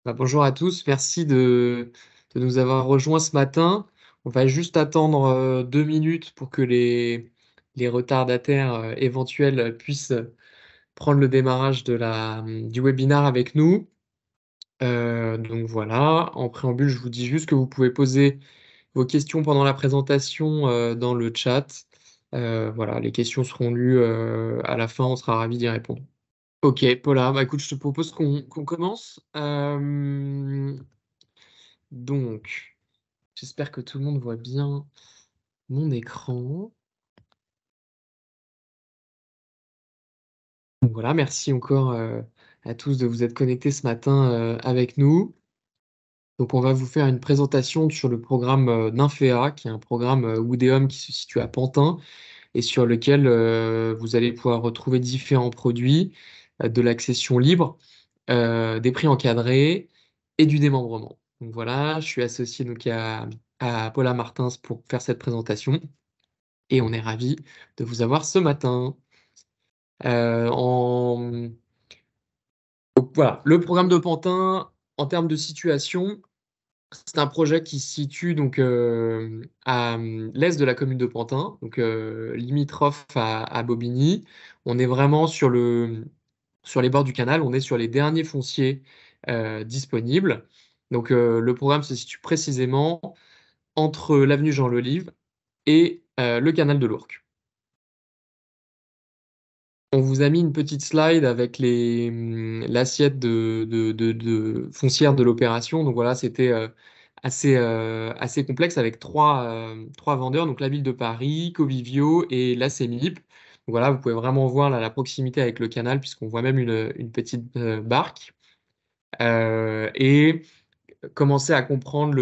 Bonjour à tous, merci de nous avoir rejoints ce matin. On va juste attendre 2 minutes pour que les retardataires éventuels puissent prendre le démarrage du webinar avec nous. Donc voilà, en préambule, je vous dis juste que vous pouvez poser vos questions pendant la présentation dans le chat. Voilà, les questions seront lues à la fin, on sera ravis d'y répondre. Ok, Paula, écoute, je te propose qu'on commence. Donc, j'espère que tout le monde voit bien mon écran. Donc voilà, merci encore à tous de vous être connectés ce matin avec nous. Donc, on va vous faire une présentation sur le programme Nymphéa, qui est un programme Woodeum qui se situe à Pantin et sur lequel vous allez pouvoir retrouver différents produits, de l'accession libre, des prix encadrés et du démembrement. Donc voilà, je suis associé donc à Paula Martins pour faire cette présentation. Et on est ravi de vous avoir ce matin. Euh, en... Donc, voilà, le programme de Pantin, en termes de situation, c'est un projet qui se situe donc à l'est de la commune de Pantin, donc limitrophe à Bobigny. On est vraiment sur les bords du canal, on est sur les derniers fonciers disponibles. Donc le programme se situe précisément entre l'avenue Jean-Lelive et le canal de l'Ourcq. On vous a mis une petite slide avec l'assiette foncière de l'opération. Donc voilà, c'était assez complexe avec trois vendeurs, donc la ville de Paris, Covivio et la CEMIP. Donc voilà, vous pouvez vraiment voir là, la proximité avec le canal, puisqu'on voit même une petite barque. Et commencer à comprendre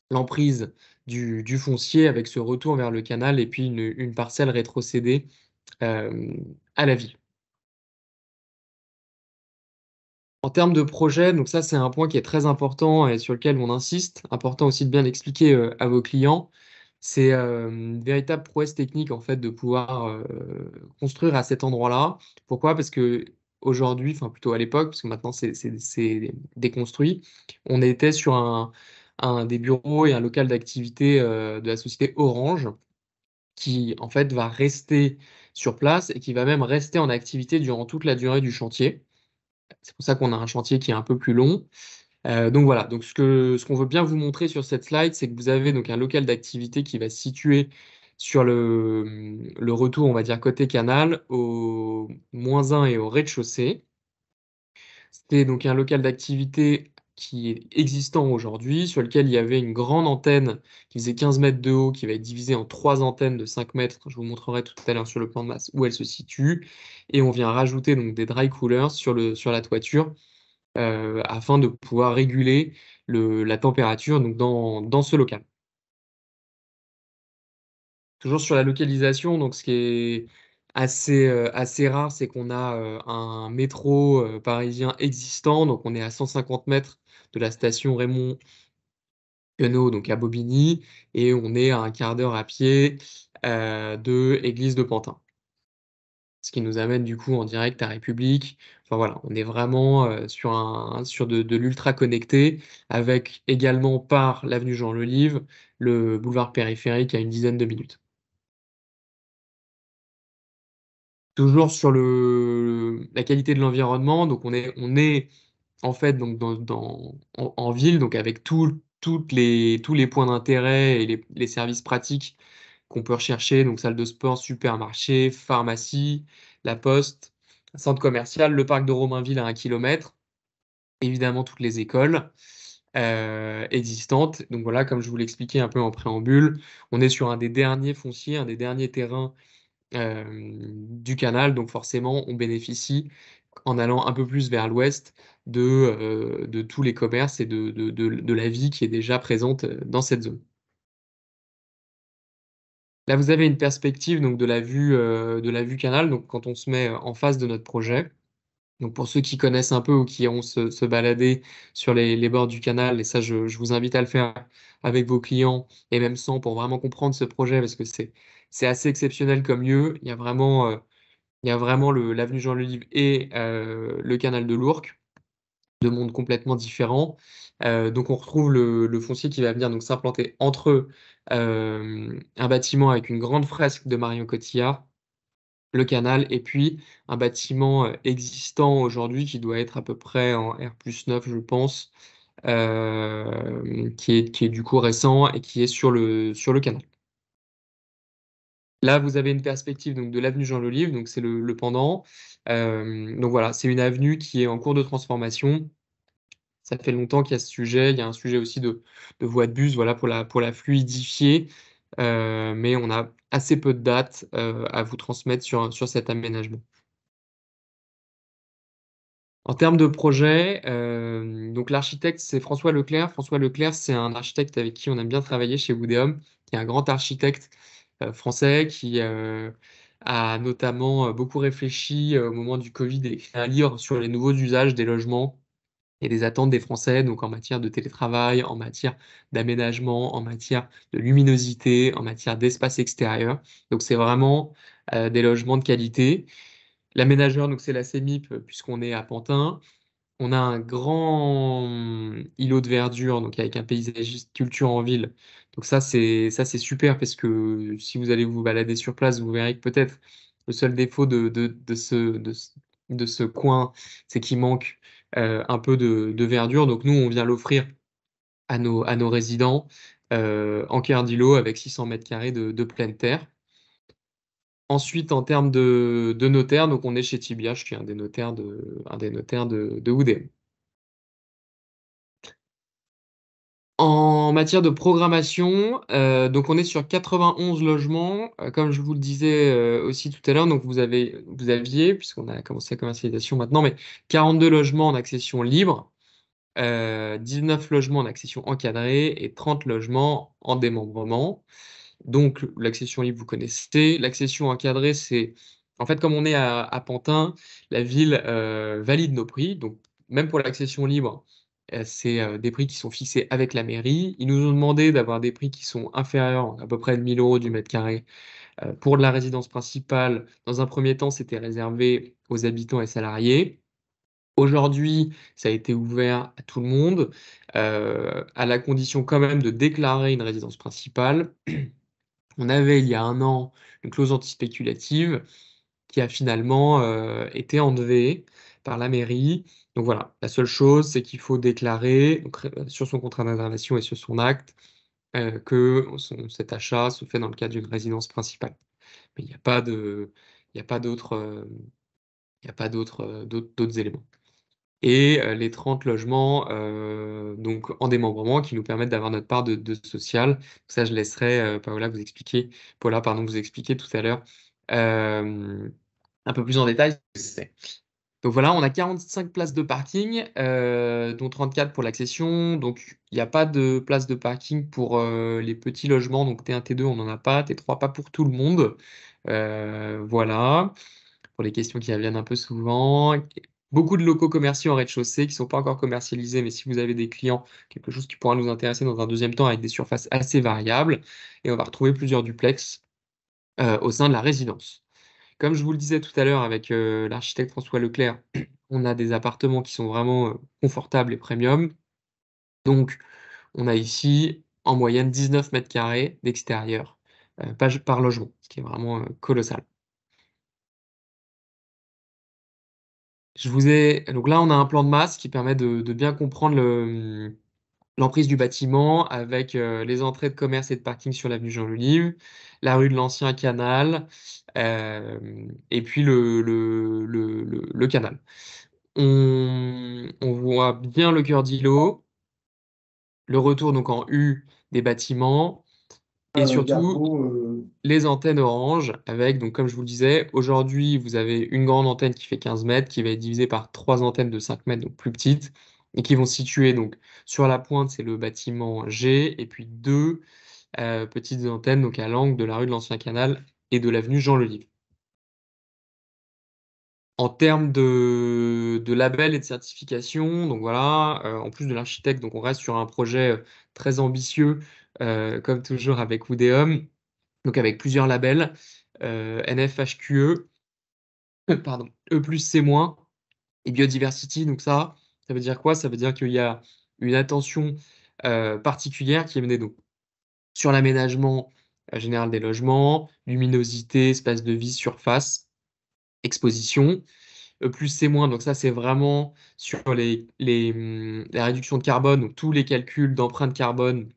l'emprise du foncier avec ce retour vers le canal et puis une parcelle rétrocédée euh, à la ville. En termes de projet, donc ça c'est un point qui est très important et sur lequel on insiste, important aussi de bien l'expliquer à vos clients. C'est une véritable prouesse technique en fait de pouvoir construire à cet endroit-là. Pourquoi? Parce que aujourd'hui, enfin plutôt à l'époque, parce que maintenant c'est déconstruit, on était sur des bureaux et un local d'activité de la société Orange qui en fait va rester sur place et qui va même rester en activité durant toute la durée du chantier. C'est pour ça qu'on a un chantier qui est un peu plus long. Donc voilà, donc ce qu'on veut bien vous montrer sur cette slide, c'est que vous avez donc un local d'activité qui va se situer sur le retour, on va dire, côté canal, au -1 et au rez-de-chaussée. C'était donc un local d'activité qui est existant aujourd'hui, sur lequel il y avait une grande antenne qui faisait 15 mètres de haut, qui va être divisée en trois antennes de 5 mètres. Je vous montrerai tout à l'heure sur le plan de masse où elle se situe. Et on vient rajouter donc des dry coolers sur la toiture afin de pouvoir réguler la température donc dans ce local. Toujours sur la localisation, donc ce qui est assez rare, c'est qu'on a un métro parisien existant, donc on est à 150 mètres de la station Raymond Queneau, donc à Bobigny, et on est à un quart d'heure à pied de Église de Pantin. Ce qui nous amène du coup en direct à République. Enfin voilà, on est vraiment sur de l'ultra connecté, avec également par l'avenue Jean-Lelive, le boulevard périphérique à une dizaine de minutes. Toujours sur la qualité de l'environnement, donc on est en fait donc en ville, donc avec tous les points d'intérêt et les services pratiques qu'on peut rechercher, donc salle de sport, supermarché, pharmacie, la poste, centre commercial, le parc de Romainville à 1 kilomètre, évidemment toutes les écoles existantes. Donc voilà, comme je vous l'expliquais un peu en préambule, on est sur un des derniers fonciers, un des derniers terrains du canal, donc forcément on bénéficie en allant un peu plus vers l'ouest de tous les commerces et de la vie qui est déjà présente dans cette zone. Là, vous avez une perspective donc de la vue canal, donc quand on se met en face de notre projet. Donc pour ceux qui connaissent un peu ou qui ont se balader sur les bords du canal, et ça je vous invite à le faire avec vos clients et même sans pour vraiment comprendre ce projet parce que c'est assez exceptionnel comme lieu. Il y a vraiment l'avenue Jean-Lelive et le canal de l'Ourcq. deux mondes complètement différents. Donc on retrouve le foncier qui va venir donc s'implanter entre un bâtiment avec une grande fresque de Marion Cotillard, le canal, et puis un bâtiment existant aujourd'hui qui doit être à peu près en R+9, je pense, qui est du coup récent et qui est sur le canal. Là, vous avez une perspective donc, de l'avenue Jean-Lolive, donc c'est le pendant. Donc voilà, c'est une avenue qui est en cours de transformation. Ça fait longtemps qu'il y a ce sujet. Il y a un sujet aussi de voie de bus, voilà, pour la fluidifier. Mais on a assez peu de dates à vous transmettre sur cet aménagement. En termes de projet, donc l'architecte, c'est François Leclerc. François Leclerc, c'est un architecte avec qui on aime bien travailler chez Woodeum, qui est un grand architecte français qui a notamment beaucoup réfléchi au moment du Covid et écrit un livre sur les nouveaux usages des logements et des attentes des Français, donc en matière de télétravail, en matière d'aménagement, en matière de luminosité, en matière d'espace extérieur. Donc c'est vraiment des logements de qualité. L'aménageur, donc c'est la CEMIP, puisqu'on est à Pantin. On a un grand îlot de verdure, donc avec un paysagiste culture en ville. Donc ça c'est super parce que si vous allez vous balader sur place, vous verrez que peut-être le seul défaut de ce coin, c'est qu'il manque un peu de verdure. Donc nous, on vient l'offrir à nos résidents en cœur d'îlot avec 600 mètres carrés de pleine terre. Ensuite, en termes de notaire, donc on est chez Tibia, je suis un des notaires de Oudé. En matière de programmation, donc on est sur 91 logements, comme je vous le disais aussi tout à l'heure. Donc vous aviez, puisqu'on a commencé la commercialisation maintenant, mais 42 logements en accession libre, 19 logements en accession encadrée et 30 logements en démembrement. Donc, l'accession libre, vous connaissez. L'accession encadrée, c'est en fait comme on est à Pantin, la ville valide nos prix. Donc, même pour l'accession libre, c'est des prix qui sont fixés avec la mairie. Ils nous ont demandé d'avoir des prix qui sont inférieurs à peu près de 1 000 € du mètre carré. Pour la résidence principale, dans un premier temps, c'était réservé aux habitants et salariés. Aujourd'hui, ça a été ouvert à tout le monde, à la condition quand même de déclarer une résidence principale. On avait il y a un an une clause anti-spéculative qui a finalement été enlevée par la mairie. Donc voilà, la seule chose, c'est qu'il faut déclarer donc, sur son contrat d'internation et sur son acte que cet achat se fait dans le cadre d'une résidence principale. Mais il n'y a pas de, il y a pas d'autres, il y a pas d'autres éléments. Et les 30 logements donc en démembrement qui nous permettent d'avoir notre part de social. Ça, je laisserai Paula, pardon, vous expliquer tout à l'heure euh, un peu plus en détail ce que c'est. Donc voilà, on a 45 places de parking, dont 34 pour l'accession. Donc il n'y a pas de place de parking pour les petits logements. Donc T1, T2, on n'en a pas. T3, pas pour tout le monde. Voilà pour les questions qui reviennent un peu souvent. Beaucoup de locaux commerciaux en rez-de-chaussée qui ne sont pas encore commercialisés, mais si vous avez des clients, quelque chose qui pourra nous intéresser dans un deuxième temps avec des surfaces assez variables. Et on va retrouver plusieurs duplex au sein de la résidence. Comme je vous le disais tout à l'heure avec l'architecte François Leclerc, on a des appartements qui sont vraiment confortables et premium. Donc, on a ici en moyenne 19 mètres carrés d'extérieur par logement, ce qui est vraiment colossal. Donc là, on a un plan de masse qui permet de bien comprendre l'emprise du bâtiment avec les entrées de commerce et de parking sur l'avenue Jean-Lelive, la rue de l'Ancien Canal, et puis le canal. On voit bien le cœur d'îlot, le retour donc en U des bâtiments, et surtout Garbo, les antennes orange avec, donc comme je vous le disais, aujourd'hui, vous avez une grande antenne qui fait 15 mètres, qui va être divisée par trois antennes de 5 mètres, donc plus petites, et qui vont se situer donc sur la pointe, c'est le bâtiment G, et puis deux petites antennes donc à l'angle de la rue de l'Ancien Canal et de l'avenue Jean-Lelive. En termes de labels et de certification, donc voilà, en plus de l'architecte, donc on reste sur un projet très ambitieux, comme toujours avec Woodeum, donc avec plusieurs labels, NFHQE, pardon, E+, C-, et Biodiversity, donc ça Ça veut dire quoi? Ça veut dire qu'il y a une attention particulière qui est menée donc sur l'aménagement général des logements, luminosité, espace de vie, surface, exposition. Plus c'est moins, donc ça c'est vraiment sur la réduction de carbone, donc tous les calculs d'empreinte carbone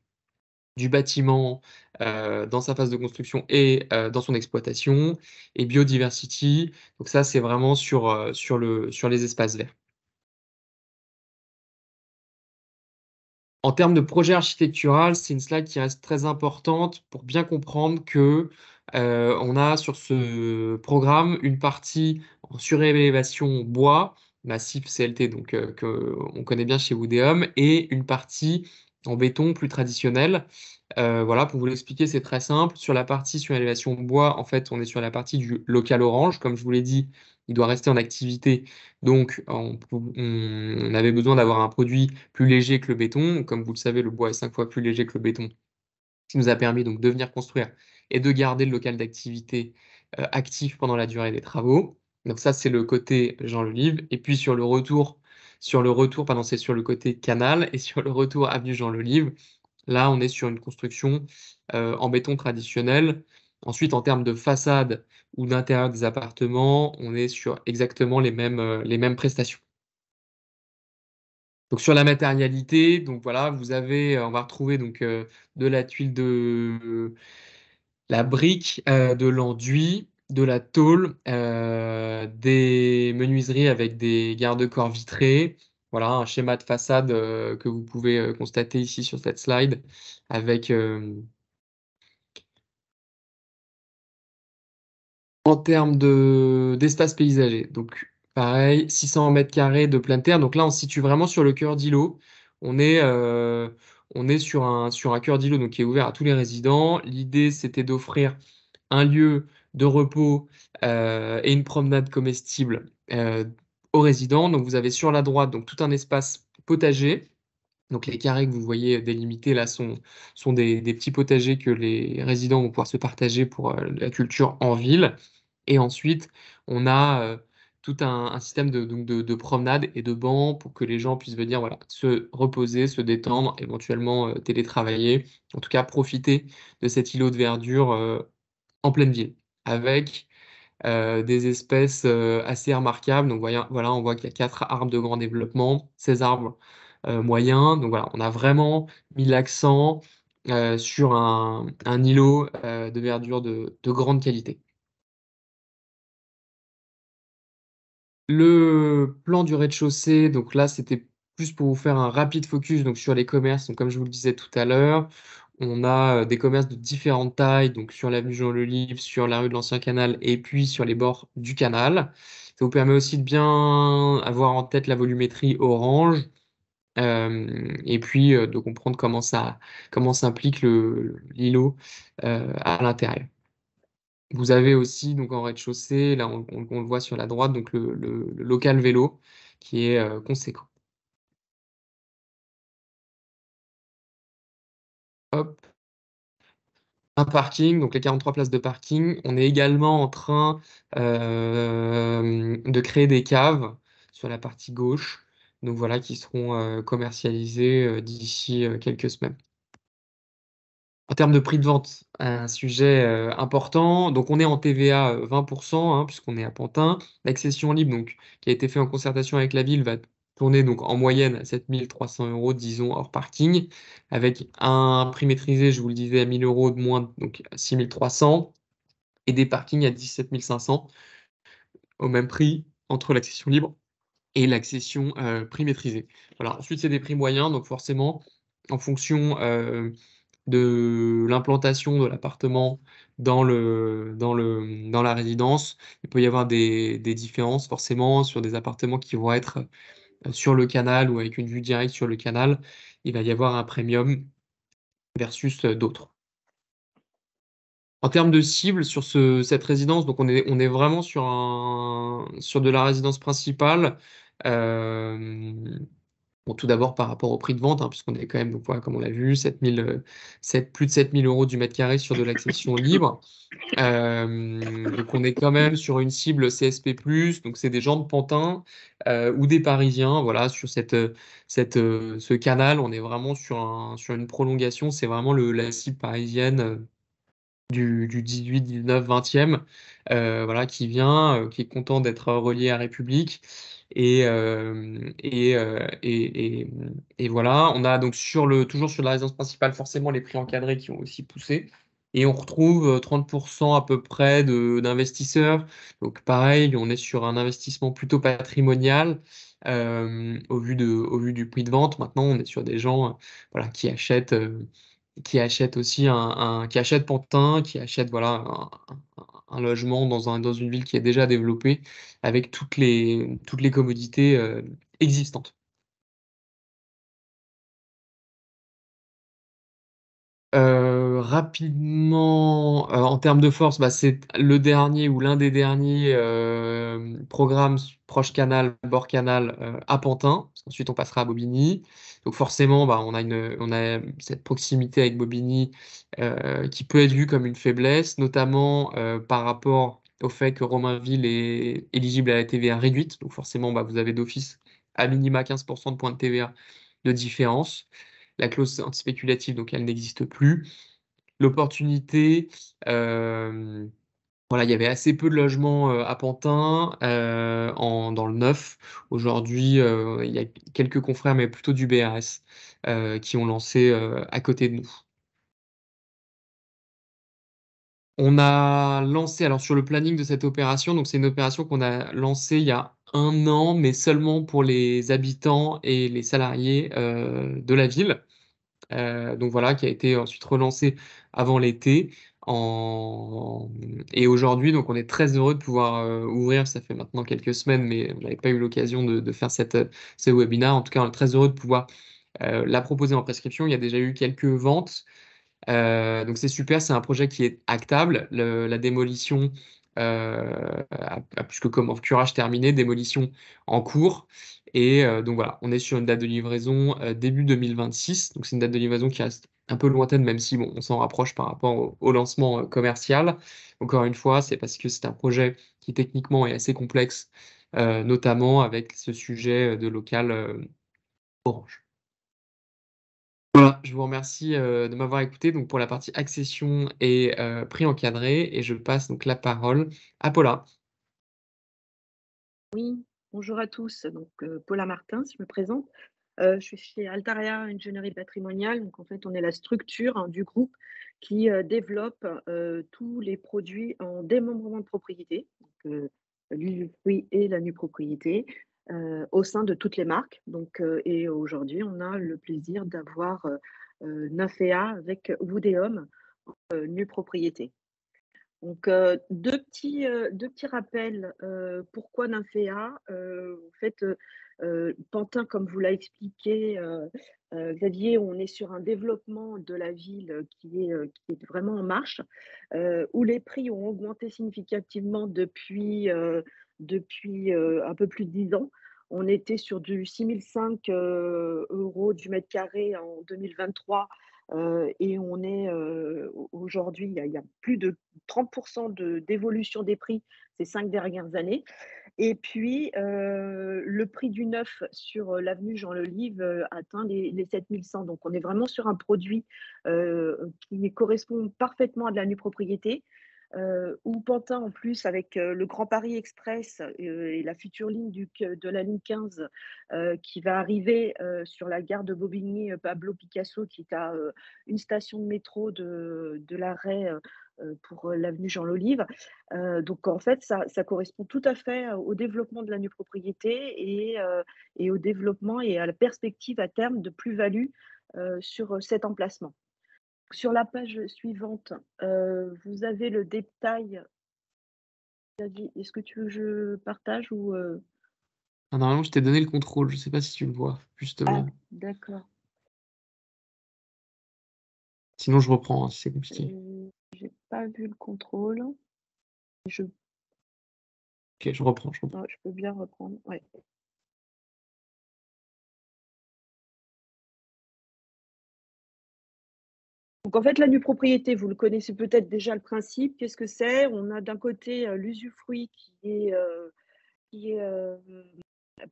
du bâtiment dans sa phase de construction et dans son exploitation, et biodiversity, donc ça c'est vraiment sur les espaces verts. En termes de projet architectural, c'est une slide qui reste très importante pour bien comprendre que on a sur ce programme une partie en surélévation bois, massif CLT, donc que on connaît bien chez Woodeum, et une partie en béton plus traditionnelle. Voilà, pour vous l'expliquer, c'est très simple. Sur la partie surélévation bois, en fait, on est sur la partie du local orange. Comme je vous l'ai dit, il doit rester en activité. Donc, on avait besoin d'avoir un produit plus léger que le béton. Comme vous le savez, le bois est 5 fois plus léger que le béton, ce qui nous a permis donc de venir construire et de garder le local d'activité actif pendant la durée des travaux. Donc ça, c'est le côté Jean Lelive. Et puis pardon, c'est sur le côté canal et sur le retour avenue Jean Lelive. Là, on est sur une construction en béton traditionnel. Ensuite, en termes de façade ou d'intérieur des appartements, on est sur exactement les mêmes prestations. Donc sur la matérialité, donc voilà, on va retrouver donc de la tuile de la brique, de l'enduit, de la tôle, des menuiseries avec des garde-corps vitrés. Voilà un schéma de façade que vous pouvez constater ici sur cette slide avec en termes d'espace paysager, donc pareil, 600 mètres carrés de pleine terre. Donc là, on se situe vraiment sur le cœur d'îlot. On est, euh, on est sur un cœur d'îlot donc, qui est ouvert à tous les résidents. L'idée, c'était d'offrir un lieu de repos et une promenade comestible aux résidents. Donc vous avez sur la droite donc, tout un espace potager. Donc les carrés que vous voyez délimités là sont des petits potagers que les résidents vont pouvoir se partager pour la culture en ville. Et ensuite, on a tout un système de promenade et de bancs pour que les gens puissent venir voilà, se reposer, se détendre, éventuellement télétravailler, en tout cas profiter de cet îlot de verdure en pleine ville, avec des espèces assez remarquables. Donc voilà, on voit qu'il y a 4 arbres de grand développement, 16 arbres moyens. Donc voilà, on a vraiment mis l'accent sur un îlot de verdure de grande qualité. Le plan du rez-de-chaussée, donc là, c'était plus pour vous faire un rapide focus donc sur les commerces. Donc, comme je vous le disais tout à l'heure, on a des commerces de différentes tailles, donc sur l'avenue Jean-Lelive, sur la rue de l'Ancien Canal et puis sur les bords du canal. Ça vous permet aussi de bien avoir en tête la volumétrie orange et puis de comprendre comment s'implique l'îlot à l'intérieur. Vous avez aussi, donc en rez-de-chaussée, là on le voit sur la droite, donc le local vélo qui est conséquent. Hop, un parking, donc les 43 places de parking. On est également en train de créer des caves sur la partie gauche, donc voilà, qui seront commercialisées d'ici quelques semaines. En termes de prix de vente, un sujet important. Donc, on est en TVA 20%, hein, puisqu'on est à Pantin. L'accession libre, donc, qui a été fait en concertation avec la ville, va tourner donc, en moyenne à 7 300 euros, disons, hors parking, avec un prix maîtrisé, je vous le disais, à 1 000 euros de moins, donc 6 300, et des parkings à 17 500, au même prix entre l'accession libre et l'accession prix maîtrisé. Voilà. Ensuite, c'est des prix moyens, donc forcément, en fonction de l'implantation de l'appartement dans la résidence. Il peut y avoir des différences forcément sur des appartements qui vont être sur le canal ou avec une vue directe sur le canal. Il va y avoir un premium versus d'autres. En termes de cible sur cette résidence, donc on est vraiment sur de la résidence principale. Bon, tout d'abord par rapport au prix de vente, hein, puisqu'on est quand même, donc voilà, comme on l'a vu, plus de 7 000 € du mètre carré sur de l'accession libre. Donc on est quand même sur une cible CSP+, donc c'est des gens de Pantin ou des Parisiens, voilà, sur ce canal, on est vraiment sur une prolongation, c'est vraiment la cible parisienne du 18, 19, 20e, voilà, qui vient, qui est content d'être relié à République. Et voilà, on a donc toujours sur la résidence principale, forcément les prix encadrés qui ont aussi poussé. Et on retrouve 30% à peu près d'investisseurs. Donc pareil, on est sur un investissement plutôt patrimonial au vu du prix de vente. Maintenant, on est sur des gens voilà, qui achètent aussi qui achètent Pantin, qui achètent voilà, un logement dans une ville qui est déjà développée avec toutes les commodités existantes. Rapidement, en termes de force, bah, c'est le dernier ou l'un des derniers programmes proche canal, bord canal à Pantin. Ensuite, on passera à Bobigny. Donc forcément, bah, on a cette proximité avec Bobigny qui peut être vue comme une faiblesse, notamment par rapport au fait que Romainville est éligible à la TVA réduite. Donc forcément, bah, vous avez d'office à minima 15% de points de TVA de différence. La clause antispéculative, donc elle n'existe plus. L'opportunité, euh, voilà, il y avait assez peu de logements à Pantin dans le neuf. Aujourd'hui, il y a quelques confrères, mais plutôt du BRS, qui ont lancé à côté de nous. On a lancé, alors sur le planning de cette opération, donc c'est une opération qu'on a lancée il y a 1 an, mais seulement pour les habitants et les salariés de la ville. Donc voilà, qui a été ensuite relancé avant l'été. Et aujourd'hui, donc on est très heureux de pouvoir ouvrir. Ça fait maintenant quelques semaines, mais on n'avait pas eu l'occasion de faire ce webinaire. En tout cas, on est très heureux de pouvoir la proposer en prescription. Il y a déjà eu quelques ventes. Donc c'est super, c'est un projet qui est actable. La démolition a plus que comme curage terminé, démolition en cours. Et donc voilà, on est sur une date de livraison début 2026. Donc c'est une date de livraison qui reste un peu lointaine, même si bon, on s'en rapproche par rapport au lancement commercial. Encore une fois, c'est parce que c'est un projet qui techniquement est assez complexe, notamment avec ce sujet de local Orange. Voilà, je vous remercie de m'avoir écouté donc pour la partie accession et prix encadré et je passe donc la parole à Paula. Oui, bonjour à tous. Donc, Paula Martin, si je me présente. Je suis chez Altaria Ingénierie Patrimoniale. Donc, en fait, on est la structure, hein, du groupe qui développe tous les produits en démembrement de propriété, donc, l'usufruit et la nue propriété, au sein de toutes les marques. Donc, et aujourd'hui, on a le plaisir d'avoir Nymphéa avec Woodeum, nue propriété. Donc, 2 petits rappels, pourquoi Nymphéa? En fait, Pantin, comme vous l'a expliqué, Xavier, on est sur un développement de la ville, qui est vraiment en marche, où les prix ont augmenté significativement depuis un peu plus de 10 ans. On était sur du 6 500 € du mètre carré en 2023, et on est, aujourd'hui, il y a plus de 30 d'évolution des prix ces 5 dernières années. Et puis, le prix du neuf sur l'avenue Jean-Lelive atteint les 7 100. Donc, on est vraiment sur un produit qui correspond parfaitement à de la nue propriété. Ou Pantin, en plus, avec le Grand Paris Express et la future ligne de la ligne 15 qui va arriver sur la gare de Bobigny, Pablo Picasso, qui est à une station de métro de l'arrêt pour l'avenue Jean-Lolive. Donc en fait, ça correspond tout à fait au développement de la nue propriété et au développement et à la perspective à terme de plus-value sur cet emplacement. Sur la page suivante, vous avez le détail. David, est-ce que tu veux que je partage ou Ah, normalement, je t'ai donné le contrôle, je sais pas si tu le vois, Ah, justement. d'accord. Sinon, je reprends, hein, si c'est compliqué. J'ai pas vu le contrôle. Je Ok, je reprends, je reprends. je peux bien reprendre, ouais. Donc en fait, la nue propriété, vous le connaissez peut-être déjà le principe. Qu'est-ce que c'est? On a d'un côté, l'usufruit qui est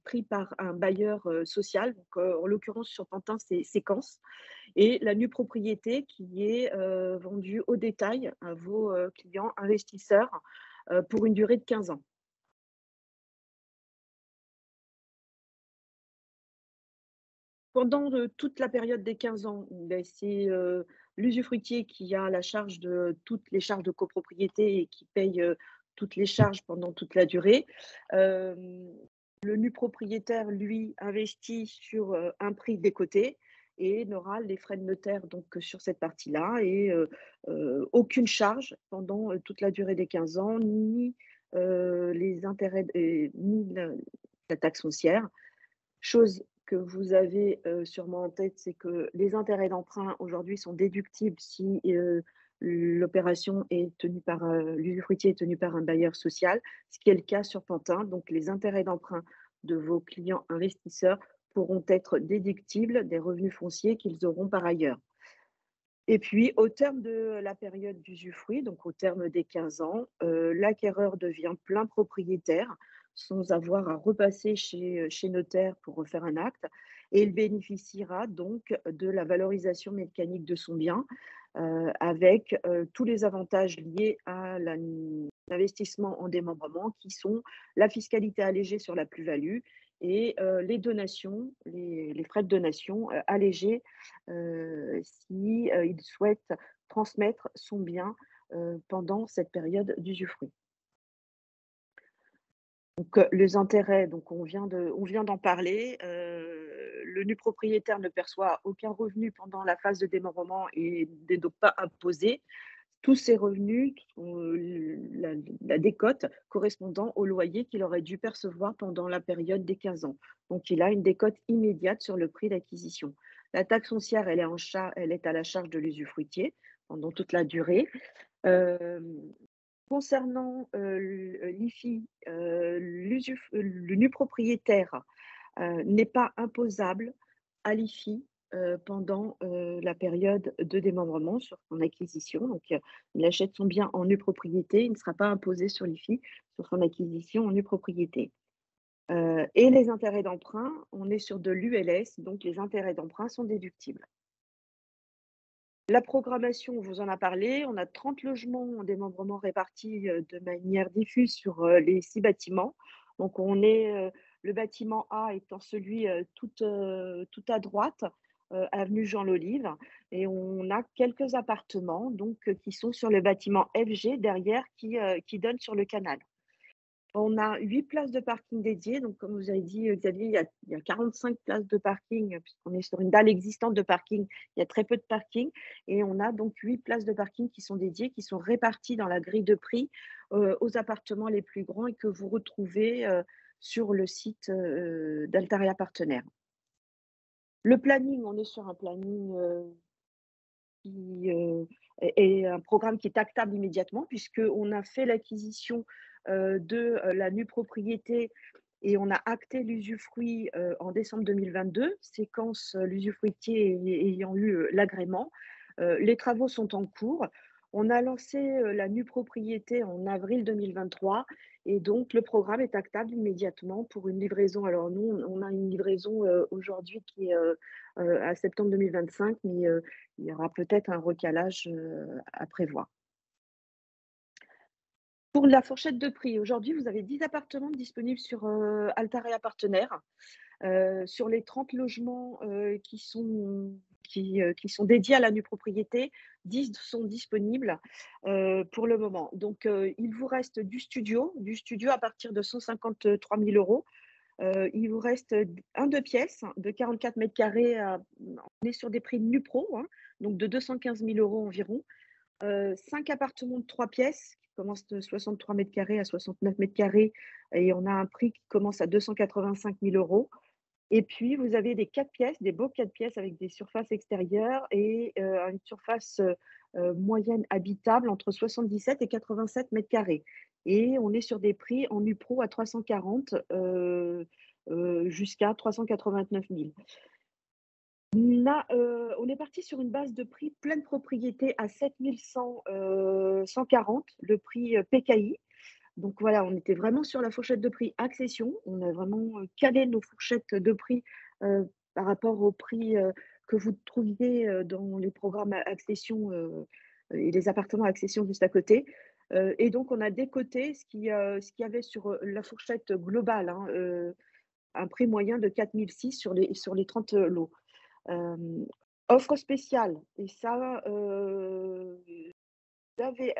pris par un bailleur, social, donc en l'occurrence sur Pantin, c'est Séquence, et la nue propriété qui est, vendue au détail à vos, clients investisseurs, pour une durée de 15 ans. Pendant, toute la période des 15 ans, beh, c'est, l'usufruitier qui a la charge de toutes les charges de copropriété et qui paye, toutes les charges pendant toute la durée. Hem, le nu propriétaire, lui, investit sur, un prix décoté et n'aura les frais de notaire donc que sur cette partie-là et aucune charge pendant, toute la durée des 15 ans, ni, les intérêts ni la taxe foncière. Chose que vous avez, sûrement en tête, c'est que les intérêts d'emprunt aujourd'hui sont déductibles si, l'opération est tenue par, l'usufruitier est tenu par un bailleur social, ce qui est le cas sur Pantin. Donc les intérêts d'emprunt de vos clients investisseurs pourront être déductibles des revenus fonciers qu'ils auront par ailleurs. Et puis, au terme de la période d'usufruit, donc au terme des 15 ans, l'acquéreur devient plein propriétaire sans avoir à repasser chez notaire pour refaire un acte et il bénéficiera donc de la valorisation mécanique de son bien, avec, tous les avantages liés à l'investissement en démembrement qui sont la fiscalité allégée sur la plus-value et les donations, les frais de donation, allégés si, il souhaite transmettre son bien, pendant cette période d'usufruit. Donc, les intérêts, donc on vient d'en parler, le nu propriétaire ne perçoit aucun revenu pendant la phase de démembrement et n'est donc pas imposé. Tous ses revenus, la décote correspondant au loyer qu'il aurait dû percevoir pendant la période des 15 ans. Donc il a une décote immédiate sur le prix d'acquisition. La taxe foncière, elle est à la charge de l'usufruitier pendant toute la durée. Hem, concernant, l'IFI, le nu propriétaire, n'est pas imposable à l'IFI, pendant, la période de démembrement sur son acquisition. Donc, il achète son bien en nue propriété, il ne sera pas imposé sur l'IFI sur son acquisition en nue propriété. Et les intérêts d'emprunt, on est sur de l'ULS, donc les intérêts d'emprunt sont déductibles. La programmation, on vous en a parlé, on a 30 logements en démembrement répartis, de manière diffuse sur, les 6 bâtiments. Donc on est, le bâtiment A étant celui, tout à droite, avenue Jean Lolive et on a quelques appartements donc, qui sont sur le bâtiment FG derrière qui donne sur le canal. On a 8 places de parking dédiées, donc comme vous avez dit, Xavier, il y a 45 places de parking, puisqu'on est sur une dalle existante de parking, il y a très peu de parking et on a donc 8 places de parking qui sont dédiées, qui sont réparties dans la grille de prix, aux appartements les plus grands et que vous retrouvez, sur le site, d'Altaria Partenaires. Le planning, on est sur un planning, qui, est un programme qui est actable immédiatement puisqu'on a fait l'acquisition, de, la nue propriété et on a acté l'usufruit, en décembre 2022, séquence, l'usufruitier ayant eu, l'agrément. Les travaux sont en cours. On a lancé, la nue propriété en avril 2023 et donc le programme est actable immédiatement pour une livraison. Alors nous, on a une livraison, aujourd'hui qui est, à septembre 2025, mais il y aura peut-être un recalage, à prévoir. Pour la fourchette de prix, aujourd'hui, vous avez 10 appartements disponibles sur, Altarea Partenaires. Sur les 30 logements, qui sont dédiés à la nue propriété, 10 sont disponibles, pour le moment. Donc, il vous reste du studio à partir de 153 000 €. Il vous reste, un 2 pièces de 44 carrés. On est sur des prix NuPro, hein, donc de 215 000 € environ. 5 appartements de 3 pièces qui commencent de 63 carrés à 69 carrés et on a un prix qui commence à 285 000 €. Et puis vous avez des 4 pièces, des beaux 4 pièces avec des surfaces extérieures et une surface, moyenne habitable entre 77 et 87 carrés. Et on est sur des prix en NuPro à 340, jusqu'à 389 000. On est parti sur une base de prix pleine propriété à 7 140, le prix, PKI. Donc voilà, on était vraiment sur la fourchette de prix accession. On a vraiment, calé nos fourchettes de prix, par rapport au prix, que vous trouviez, dans les programmes accession, et les appartements accession juste à côté. Et donc on a décoté ce qu'il y avait sur, la fourchette globale, hein, un prix moyen de 4 600 sur les 30 lots. Hem, Offre spéciale et ça, vous avez,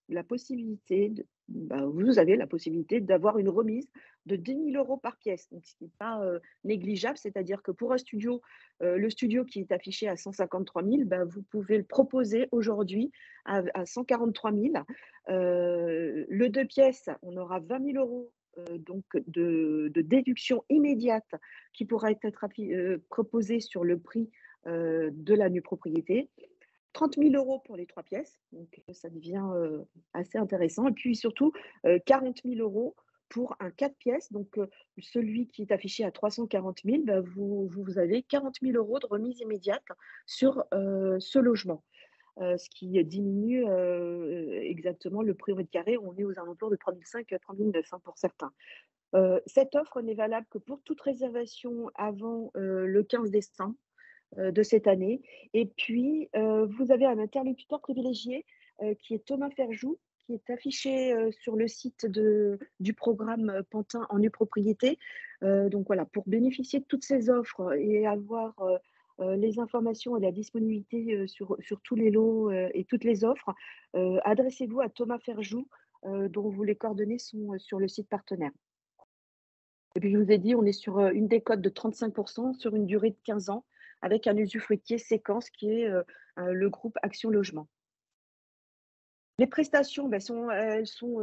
la possibilité vous avez la possibilité d'avoir une remise de 10 000 € par pièce, donc ce qui n'est pas, négligeable. C'est-à-dire que pour un studio, le studio qui est affiché à 153 000, vous pouvez le proposer aujourd'hui à 143 000. Le 2 pièces, on aura 20 000 €, donc de déduction immédiate qui pourra être proposée sur le prix, de la nue propriété. 30 000 € pour les 3 pièces, donc ça devient, assez intéressant et puis surtout, 40 000 € pour un 4 pièces, donc celui qui est affiché à 340 000, vous avez 40 000 € de remise immédiate sur, ce logement, ce qui diminue, exactement le prix au mètre carré. On est aux alentours de 3 500, 3 900 pour certains. Cette offre n'est valable que pour toute réservation avant, le 15 décembre de cette année. Et puis, vous avez un interlocuteur privilégié, qui est Thomas Ferjou, qui est affiché, sur le site du programme, Pantin en nue propriété. Donc voilà, pour bénéficier de toutes ces offres et avoir, les informations et la disponibilité, sur tous les lots, et toutes les offres, adressez-vous à Thomas Ferjou, dont les coordonnées sont, sur le site partenaire. Et puis je vous ai dit, on est sur, une décote de 35 sur une durée de 15 ans avec un usufruitier séquence qui est, le groupe Action Logement. Les prestations, elles sont,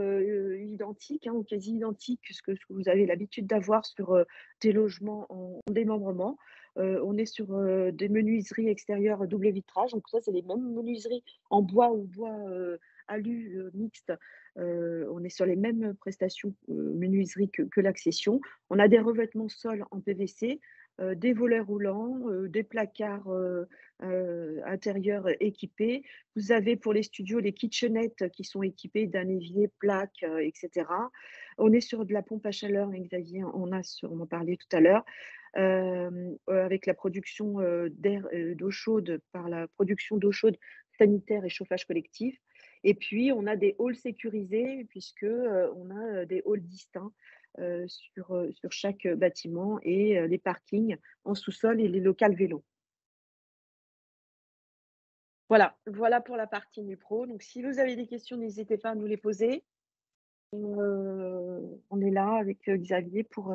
identiques, hein, ou quasi identiques que ce que vous avez l'habitude d'avoir sur, des logements en démembrement. On est sur, des menuiseries extérieures double vitrage, donc ça, c'est les mêmes menuiseries en bois ou bois, alu, mixte. On est sur les mêmes prestations, menuiserie que l'accession. On a des revêtements sol en PVC, des volets roulants, des placards, intérieurs équipés. Vous avez pour les studios les kitchenettes qui sont équipées d'un évier, plaque, et cetera. On est sur de la pompe à chaleur, hein, Xavier on en parlait tout à l'heure, avec la production, d'eau chaude par la production d'eau chaude sanitaire et chauffage collectif. Et puis on a des halls sécurisés puisque, on a, des halls distincts, sur chaque, bâtiment et les parkings en sous-sol et les locals vélos. Voilà pour la partie Nupro. Donc si vous avez des questions, n'hésitez pas à nous les poser. On est là avec, Xavier pour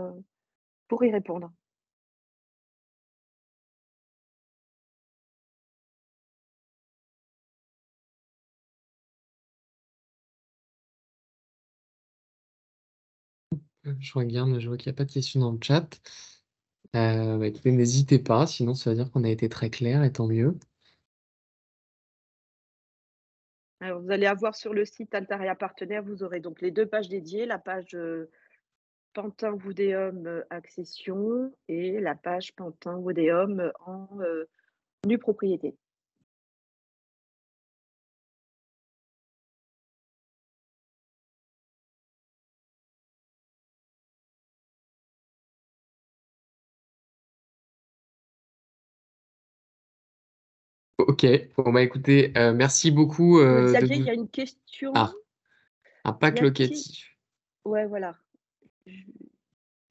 y répondre. Je regarde, je vois qu'il n'y a pas de questions dans le chat. Écoutez, n'hésitez pas, sinon ça veut dire qu'on a été très clair et tant mieux. Alors vous allez avoir sur le site Altaria Partenaire, vous aurez donc les 2 pages dédiées, la page, Pantin Woodéum, accession et la page Pantin Woodéum en, nue propriété. Ok, bon bah écoutez, merci beaucoup de Xavier, il nous... y a une question. Ah, un pack Y a-t-il locatif. Ouais, voilà. Je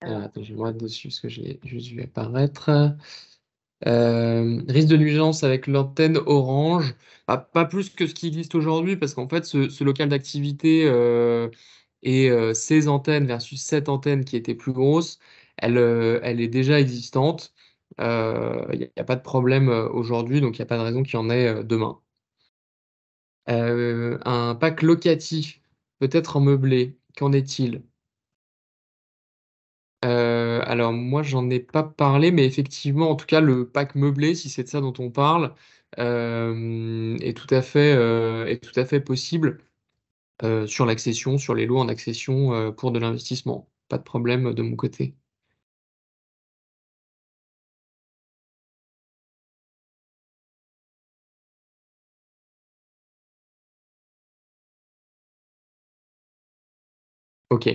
Alors alors, attends, je vais moi dessus parce que j'ai juste vu apparaître. Risque de nuisance avec l'antenne Orange. Pas plus que ce qui existe aujourd'hui, parce qu'en fait, ce local d'activité et ces antennes versus cette antenne qui était plus grosse, elle est déjà existante. Il n'y a pas de problème aujourd'hui, donc il n'y a pas de raison qu'il y en ait demain. Un pack locatif, peut-être en meublé, qu'en est-il? Alors moi j'en ai pas parlé, mais effectivement, en tout cas le pack meublé, si c'est de ça dont on parle, est tout à fait possible sur l'accession, sur les lots en accession pour de l'investissement. Pas de problème de mon côté. Ok.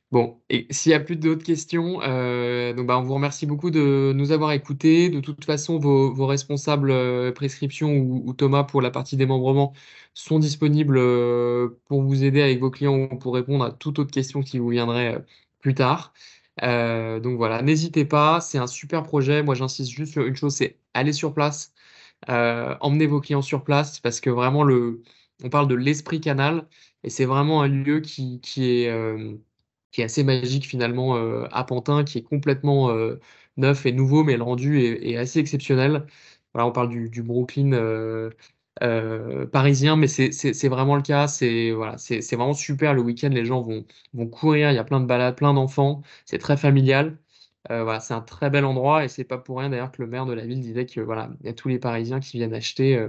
Bon, et s'il n'y a plus d'autres questions, donc bah, on vous remercie beaucoup de nous avoir écoutés. De toute façon, vos responsables prescription ou Thomas pour la partie démembrement sont disponibles pour vous aider avec vos clients ou pour répondre à toute autre question qui vous viendrait plus tard. Donc voilà, n'hésitez pas, c'est un super projet. Moi, j'insiste juste sur une chose, c'est aller sur place, emmenez vos clients sur place parce que vraiment, on parle de l'esprit canal et c'est vraiment un lieu qui est assez magique finalement à Pantin, qui est complètement neuf et nouveau, mais le rendu est assez exceptionnel. Voilà, on parle du Brooklyn parisien, mais c'est vraiment le cas. C'est vraiment super. Le week-end, les gens vont courir, il y a plein de balades, plein d'enfants. C'est très familial. Voilà, c'est un très bel endroit et c'est pas pour rien d'ailleurs que le maire de la ville disait que voilà, il y a tous les Parisiens qui viennent acheter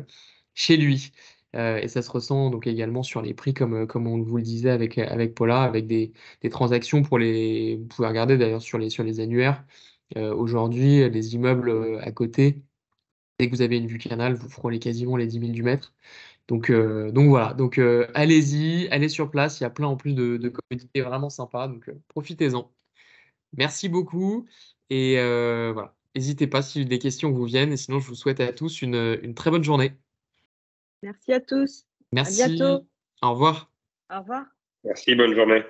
chez lui. Et ça se ressent donc également sur les prix, comme on vous le disait avec Paula, avec des transactions vous pouvez regarder d'ailleurs sur les annuaires. Aujourd'hui, les immeubles à côté, dès que vous avez une vue canal, vous frôlez quasiment les 10 000 du mètre. Donc voilà, donc allez-y, allez sur place, il y a plein en plus de commodités vraiment sympas, donc profitez-en. Merci beaucoup et voilà, n'hésitez pas si des questions vous viennent et sinon je vous souhaite à tous une très bonne journée. Merci à tous. À bientôt. Merci, au revoir. Au revoir. Merci, bonne journée.